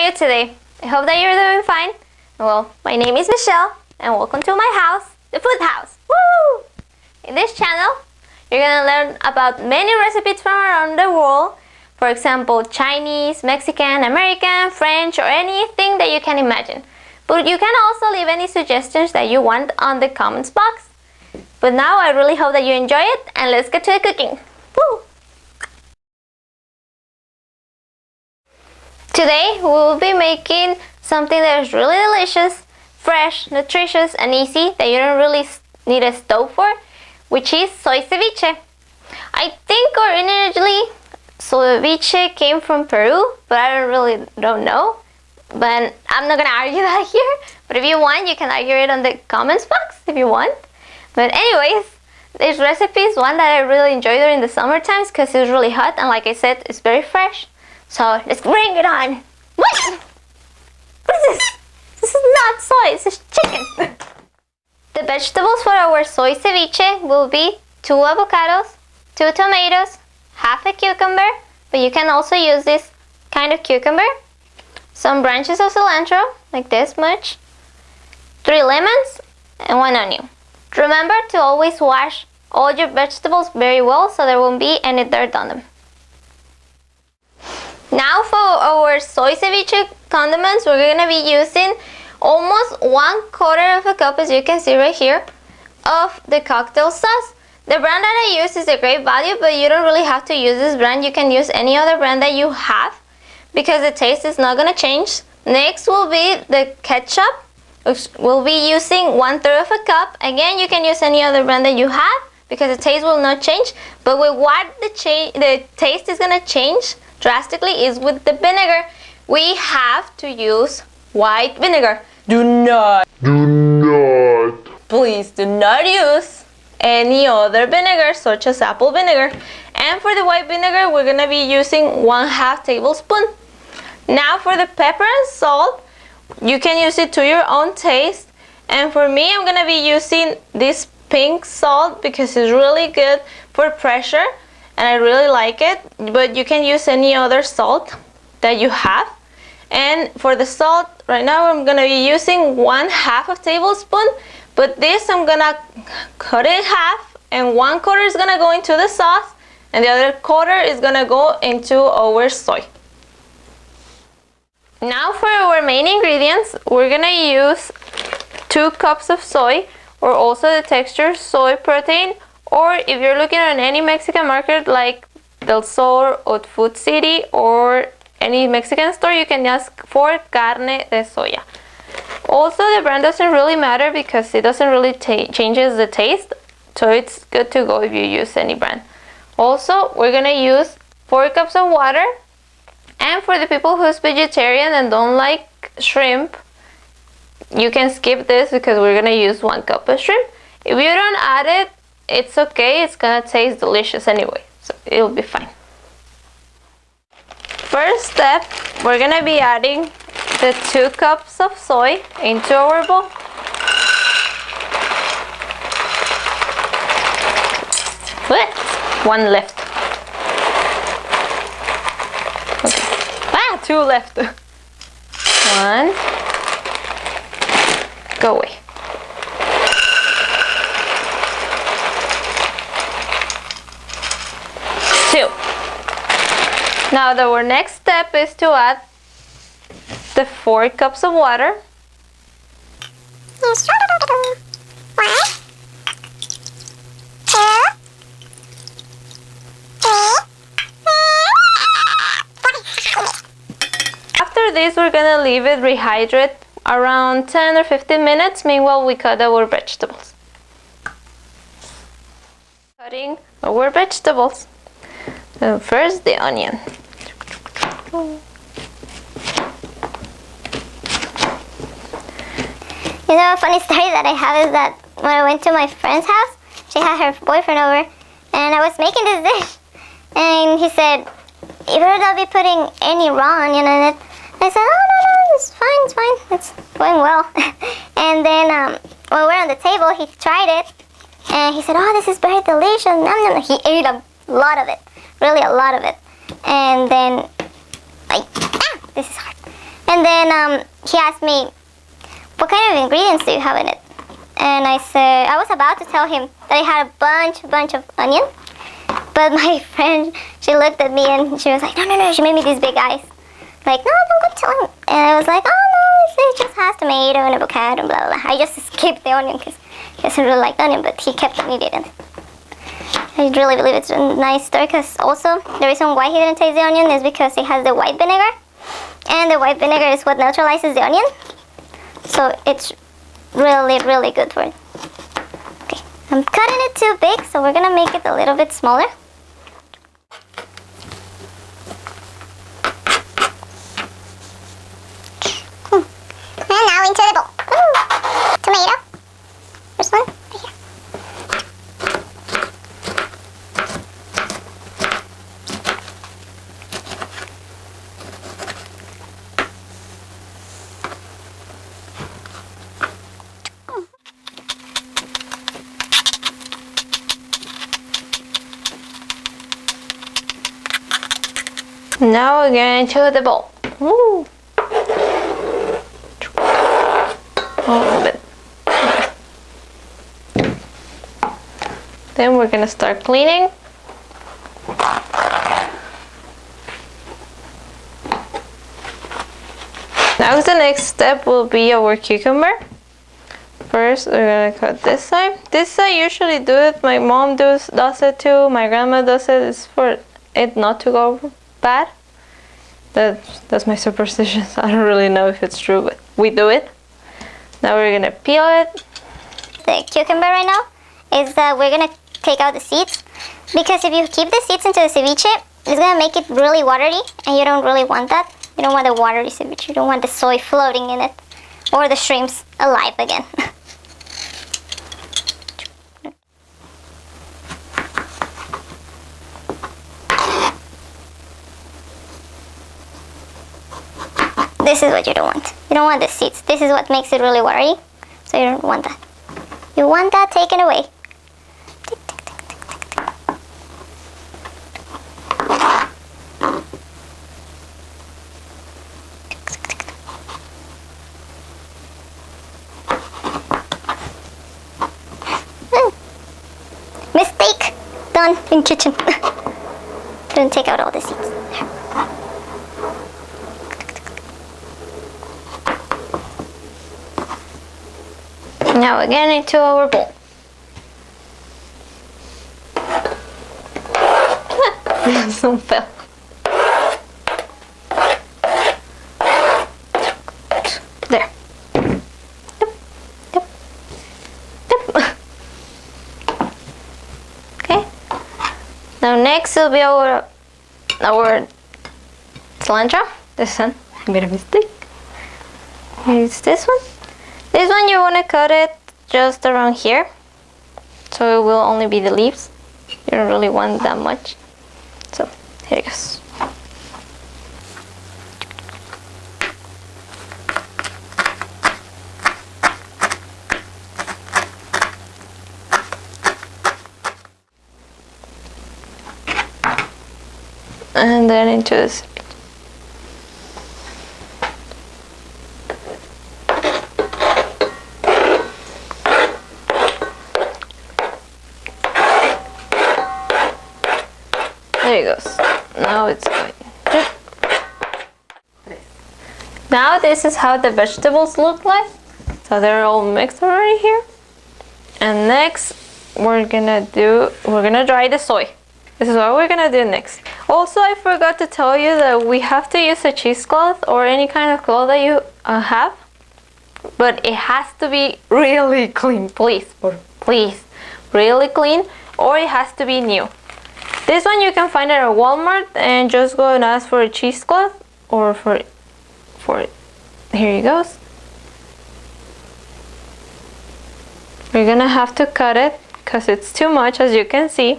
you today? I hope that you're doing fine. Well, my name is Michelle and welcome to my house, the Food House. Woo! In this channel, you're gonna learn about many recipes from around the world. For example, Chinese, Mexican, American, French, or anything that you can imagine. But you can also leave any suggestions that you want on the comments box. But now I really hope that you enjoy it, and let's get to the cooking. Woo! Today we will be making something that is really delicious, fresh, nutritious, and easy that you don't really need a stove for, which is soy ceviche. I think originally soy ceviche came from Peru, but I don't know. But I'm not gonna argue that here. But if you want, you can argue it on the comments box if you want. But anyways, this recipe is one that I really enjoy during the summer times because it's really hot, and like I said, it's very fresh. So let's bring it on. What? What is this? This is not soy, this is chicken. The vegetables for our soy ceviche will be 2 avocados, 2 tomatoes, half a cucumber, but you can also use this kind of cucumber, some branches of cilantro, like this much, 3 lemons, and 1 onion. Remember to always wash all your vegetables very well so there won't be any dirt on them. Now for our soy ceviche condiments, we're going to be using almost 1/4 cup, as you can see right here, of the cocktail sauce. The brand that I use is a great value, but you don't really have to use this brand. You can use any other brand that you have because the taste is not going to change. Next will be the ketchup, which we'll be using 1/3 cup. Again, you can use any other brand that you have because the taste will not change. But with what the taste is going to change drastically is with the vinegar. We have to use white vinegar. Please do not use any other vinegar such as apple vinegar. And for the white vinegar, we're gonna be using 1/2 tablespoon. Now for the pepper and salt, you can use it to your own taste. And for me, I'm gonna be using this pink salt because it's really good for pressure and I really like it, but you can use any other salt that you have. And for the salt, right now I'm gonna be using 1/2 tablespoon, but this I'm gonna cut it in half, and 1/4 is gonna go into the sauce and the other 1/4 is gonna go into our soy. Now for our main ingredients, we're gonna use 2 cups of soy, or also the texture soy protein, or if you're looking at any Mexican market like Del Sol or Food City or any Mexican store, you can ask for carne de soya. Also, the brand doesn't really matter because it doesn't really changes the taste, so it's good to go if you use any brand. Also, we're gonna use 4 cups of water, and for the people who's vegetarian and don't like shrimp, you can skip this because we're gonna use 1 cup of shrimp. If you don't add it, it's okay, it's gonna taste delicious anyway, so it'll be fine. First step, we're gonna be adding the 2 cups of soy into our bowl. What? 1 left. Okay. 2 left. 1. Go away. 2. Now our next step is to add the 4 cups of water. After this, we're gonna leave it rehydrate around 10 or 15 minutes. Meanwhile, we cut our vegetables. Cutting our vegetables. So first, the onion. You know, a funny story that I have is that when I went to my friend's house, she had her boyfriend over, and I was making this dish, and he said, "You better not be putting any raw onion in it." I said, "Oh, no, it's fine, it's going well." And then when we were on the table, he tried it, and he said, "Oh, this is very delicious." Nom, nom, nom. He ate a lot of it, really a lot of it. And then, this is hard. And And then he asked me, what kind of ingredients do you have in it? And I said, I was about to tell him that I had a bunch of onion. But my friend, she looked at me and she was like, no. She made me these big eyes. Like, no, don't go tell him. And I was like, oh no, it just has tomato and avocado and blah, blah, blah. I just skipped the onion because he doesn't really like onion, but he kept it in. I really believe it's a nice story because also the reason why he didn't taste the onion is because it has the white vinegar. And the white vinegar is what neutralizes the onion. So it's really, really good for it. Okay, I'm cutting it too big, so we're gonna make it a little bit smaller. And now into the bowl. Tomato. This one, right here. Now we're going to the bowl. Woo. A little bit. Then we're gonna start cleaning. Now the next step will be our cucumber. First, we're gonna cut this side. This side usually do it. My mom does it too. My grandma does it. It's for it not to go bad. That's my superstitions. I don't really know if it's true, but we do it. Now we're gonna peel it. The cucumber right now is that we're gonna take out the seeds, because if you keep the seeds into the ceviche, it's gonna make it really watery, and you don't really want that. You don't want the watery ceviche. You don't want the soy floating in it, or the shrimps alive again. This is what you don't want. You don't want the seeds. This is what makes it really watery. So you don't want that. You want that taken away. Mistake done in kitchen. Didn't take out all the seeds. Now again into our bowl. Some fell. There. Yep. Okay. Now next will be our cilantro. This one. I made a mistake. Here's this one. This one you want to cut it just around here, so it will only be the leaves. You don't really want that much. So here it goes. And then into this. There it goes. Now it's going. Now this is how the vegetables look like. So they're all mixed already here. And next we're gonna dry the soy. This is what we're gonna do next. Also, I forgot to tell you that we have to use a cheesecloth or any kind of cloth that you have. But it has to be really clean, please, really clean, or it has to be new. This one you can find it at Walmart, and just go and ask for a cheesecloth or for it. Here it goes. We're gonna have to cut it because it's too much, as you can see.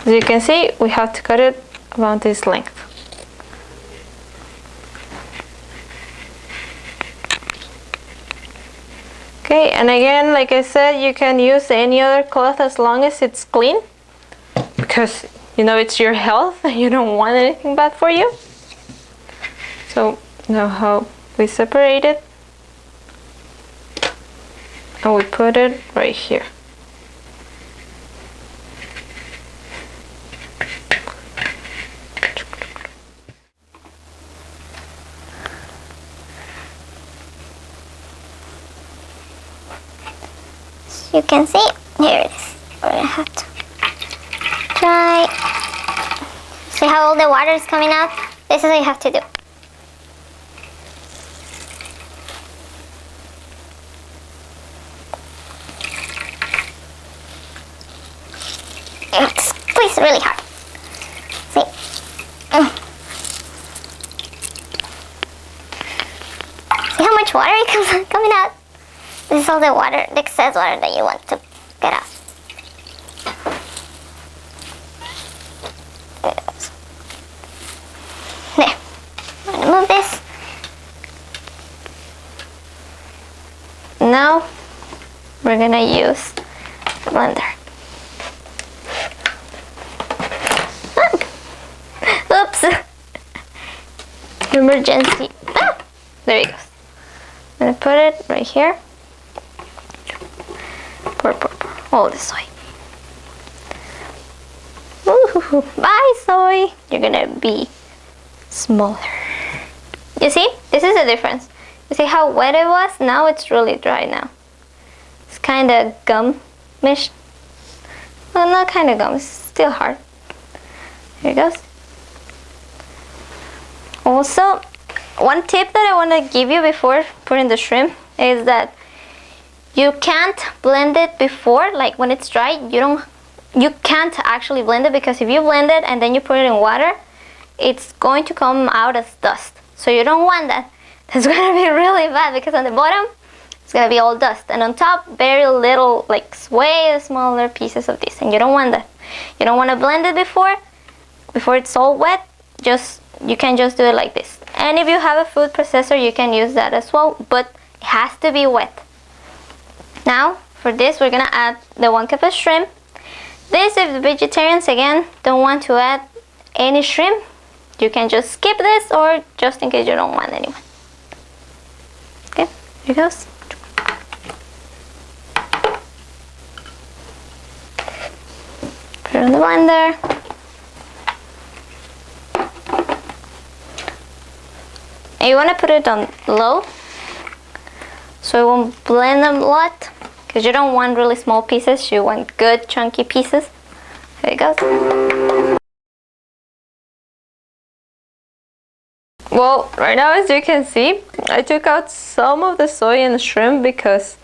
As you can see, we have to cut it about this length. Okay, Okay, and again, like I said, you can use any other cloth as long as it's clean, because you know it's your health and you don't want anything bad for you. So now how we separate it, and we put it right here. You can see, here it is. We're gonna have to try. See how all the water is coming out? This is what you have to do. Squeeze really hard. See? See how much water is coming out? This is all the water, the excess water that you want to get out. There. I'm gonna move this. Now we're gonna use blender. Oops. Emergency. Ah, there it goes. I'm gonna put it right here. Pour all the soy. Ooh, bye soy. You're gonna be smaller. You see? This is the difference. You see how wet it was? Now it's really dry now. It's kind of gum-ish. Well, not kind of gum. It's still hard. Here it goes. Also, one tip that I want to give you before putting the shrimp is that you can't blend it before, like when it's dry. You can't actually blend it, because if you blend it and then you put it in water, it's going to come out as dust. So you don't want that. That's going to be really bad, because on the bottom it's going to be all dust, and on top very little, like way smaller pieces of this, and you don't want that. You don't want to blend it before it's all wet. You can just do it like this. And if you have a food processor, you can use that as well, but it has to be wet. Now for this, we're gonna add the 1 cup of shrimp. This, if the vegetarians again don't want to add any shrimp, you can just skip this, or just in case you don't want anyone. Okay, here it goes. Put it on the blender. And you want to put it on low, so it won't blend a lot, because you don't want really small pieces. You want good chunky pieces. Here it goes. Well, right now, as you can see, I took out some of the soy and the shrimp because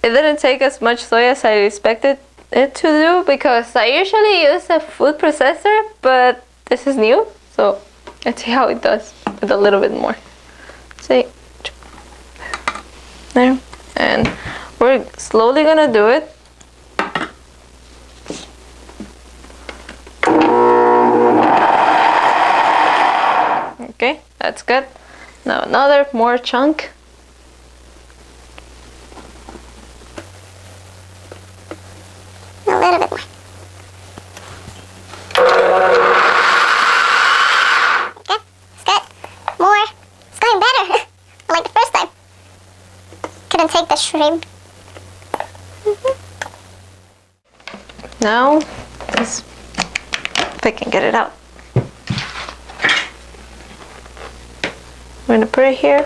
it didn't take as much soy as I expected it to do, because I usually use a food processor, but this is new, so let's see how it does with a little bit more. See, there, and we're slowly gonna do it. Okay, that's good. Now another more chunk. A little bit more. Okay, it's good. More. It's going better. Like the first time. Couldn't take the shrimp. Now, if I can get it out. I'm gonna put it here.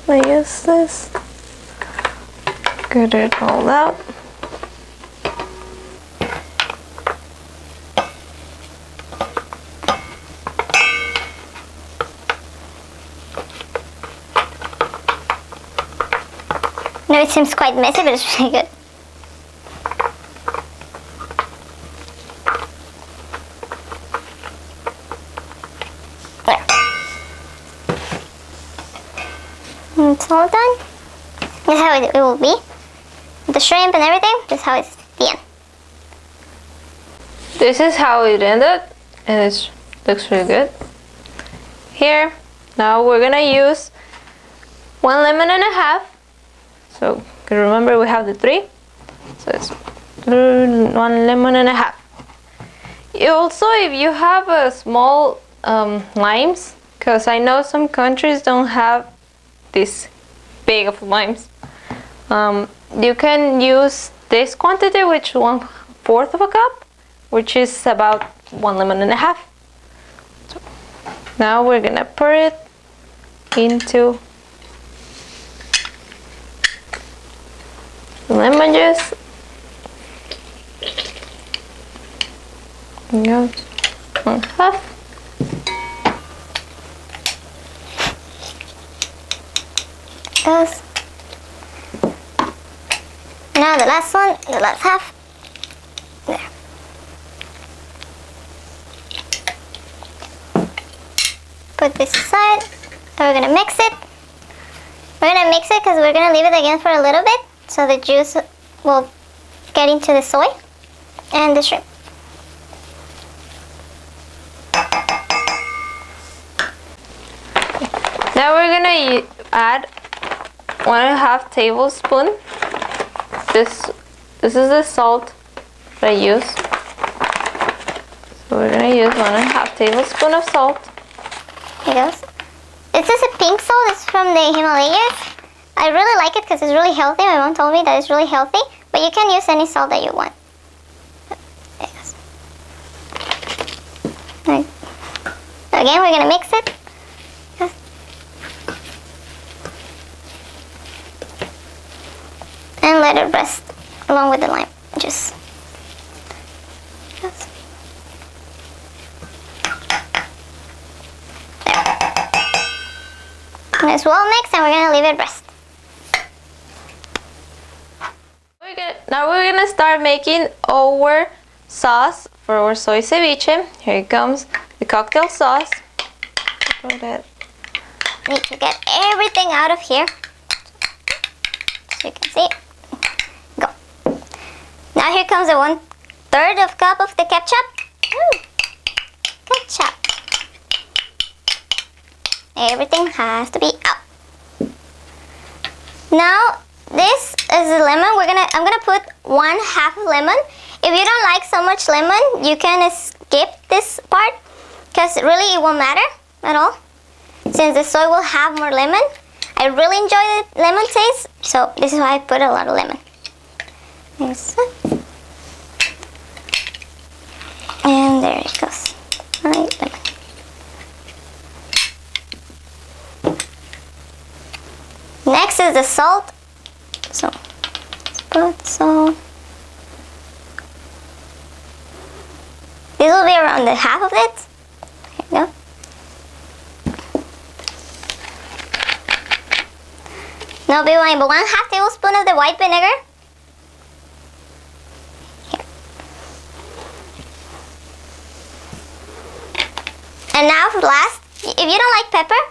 I use this. Get it all out. No, it seems quite messy, but it's really good. There. And it's all done. This is how it will be. The shrimp and everything, this is how it's at the end. this is how it ended, and it looks really good. Here, now we're gonna use 1 lemon and a half. So remember we have the 3, so it's 1 lemon and a half. Also, if you have a small limes, because I know some countries don't have this big of limes, you can use this quantity, which 1/4 of a cup, which is about 1 lemon and a half. So now we're gonna pour it into lemon juice. There you go. 1/2. Goes. Now the last one, the last half. There. Put this aside. We're gonna mix it. We're gonna mix it because we're gonna leave it again for a little bit so the juice will get into the soy and the shrimp. Now we're gonna add 1.5 tablespoon. This is the salt that I use. So we're gonna use 1.5 tablespoon of salt. Here goes. This is a pink salt. It's from the Himalayas. I really like it because it's really healthy. My mom told me that it's really healthy. But you can use any salt that you want. There it goes. Right. Again, we're gonna mix it. And let it rest along with the lime juice. Yes. There. And it's well mixed, and we're gonna leave it rest. Now we're gonna start making our sauce for our soy ceviche. Here it comes, the cocktail sauce. Put it. Need to get everything out of here, so you can see. Go. Now here comes the 1/3 of cup of the ketchup. Ooh. Ketchup. Everything has to be out. Now this is a lemon. I'm gonna put 1/2 lemon. If you don't like so much lemon, you can skip this part because really it won't matter at all. Since the soy will have more lemon, I really enjoy the lemon taste, so this is why I put a lot of lemon. And there it goes. Alright, lemon. Next is the salt. So let's put salt. This will be around the half of it. Here we go. Now be 1/2 tablespoon of the white vinegar. Here. And now for last, if you don't like pepper,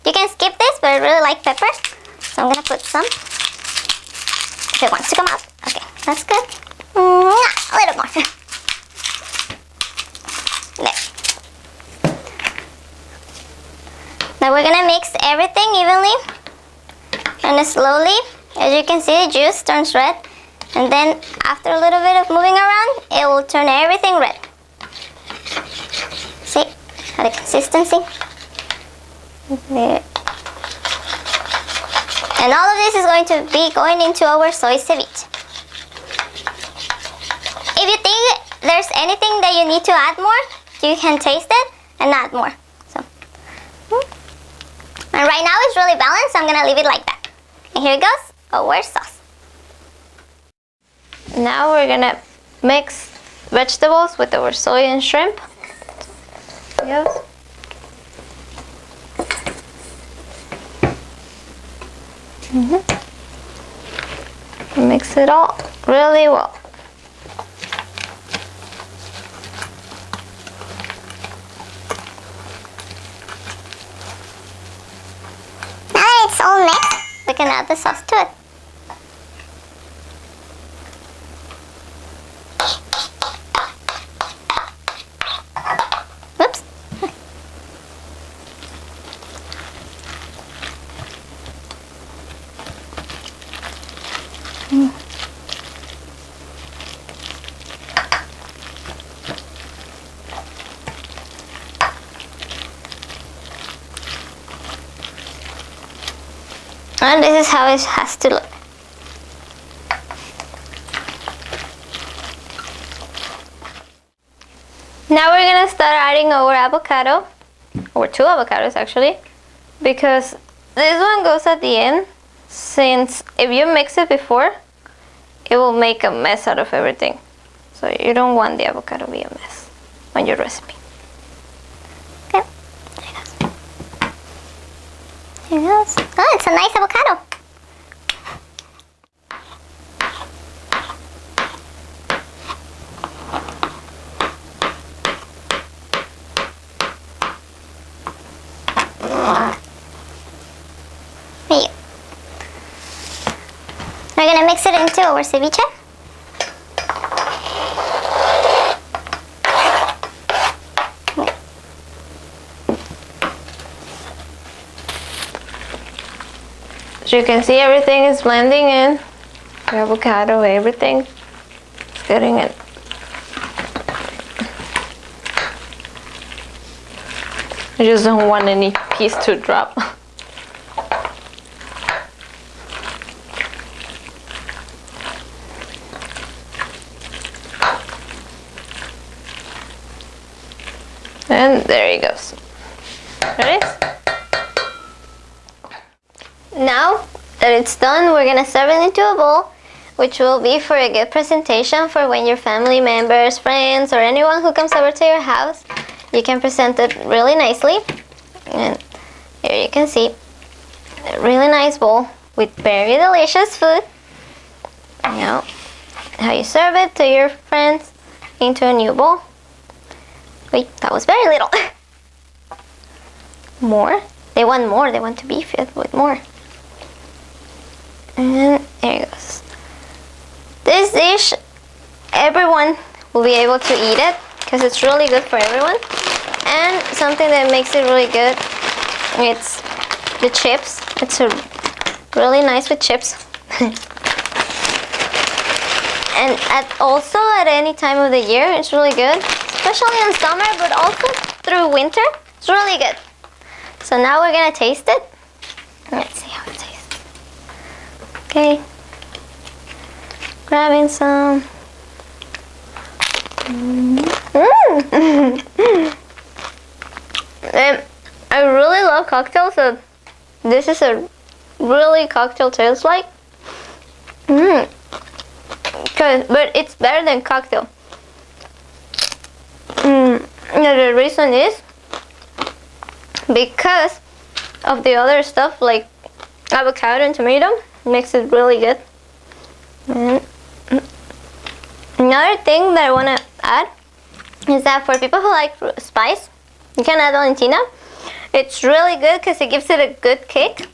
you can skip this, but I really like pepper. So I'm gonna put some. If it wants to come out. Okay, that's good. A little more. There. Now we're gonna mix everything evenly. And slowly, as you can see, the juice turns red. And then after a little bit of moving around, it will turn everything red. See how the consistency? There. And all of this is going to be going into our soy ceviche. If you think there's anything that you need to add more, you can taste it and add more. So, and right now it's really balanced, so I'm gonna leave it like that. And here it goes, our sauce. Now we're gonna mix vegetables with our soy and shrimp. Yes. Mix it all really well. Now that it's all mixed, we can add the sauce to it. And this is how it has to look. Now we're gonna start adding our avocado, or 2 avocados actually, because this one goes at the end, since if you mix it before, it will make a mess out of everything. So you don't want the avocado to be a mess on your recipe. Okay, there it goes. There it goes. Oh, it's a nice avocado. There you go. We're gonna mix it into our ceviche. So you can see everything is blending in. The avocado, everything is getting in. I just don't want any piece to drop. And there it goes. There it is. Now that it's done, we're gonna serve it into a bowl, which will be for a good presentation for when your family members, friends, or anyone who comes over to your house. You can present it really nicely. And here you can see a really nice bowl with very delicious food. Now, how you serve it to your friends into a new bowl. Wait, that was very little. More. They want more. They want to be filled with more. And there it goes. This dish, everyone will be able to eat it because it's really good for everyone. And something that makes it really good, it's the chips. It's really nice with chips. And also at any time of the year, it's really good. Especially in summer, but also through winter. It's really good. So now we're gonna taste it. Let's see how it tastes. Okay. Grabbing some. And I really love cocktails, so this is a really cocktail tastes like. But it's better than cocktail. The reason is because of the other stuff like avocado and tomato makes it really good. And another thing that I want to add is that for people who like spice, you can add Valentina. It's really good because it gives it a good kick.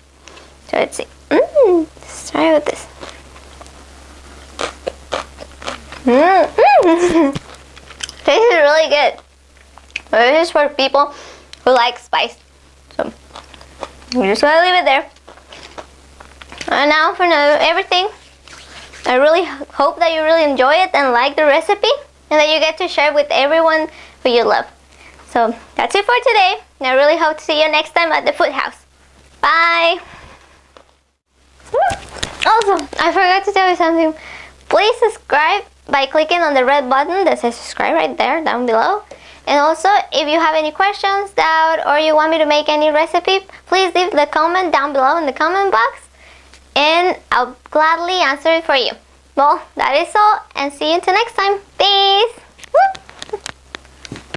So let's see. Let's try with this. This is really good. This is for people who like spice. So we're just gonna leave it there. And now for everything, I really hope that you really enjoy it and like the recipe, and that you get to share with everyone who you love. So that's it for today, and I really hope to see you next time at the Food House. Bye! Also, I forgot to tell you something. Please subscribe by clicking on the red button that says subscribe right there down below. And also, if you have any questions, doubt, or you want me to make any recipe, please leave the comment down below in the comment box, and I'll gladly answer it for you. Well, that is all, and see you until next time. Peace! Woo!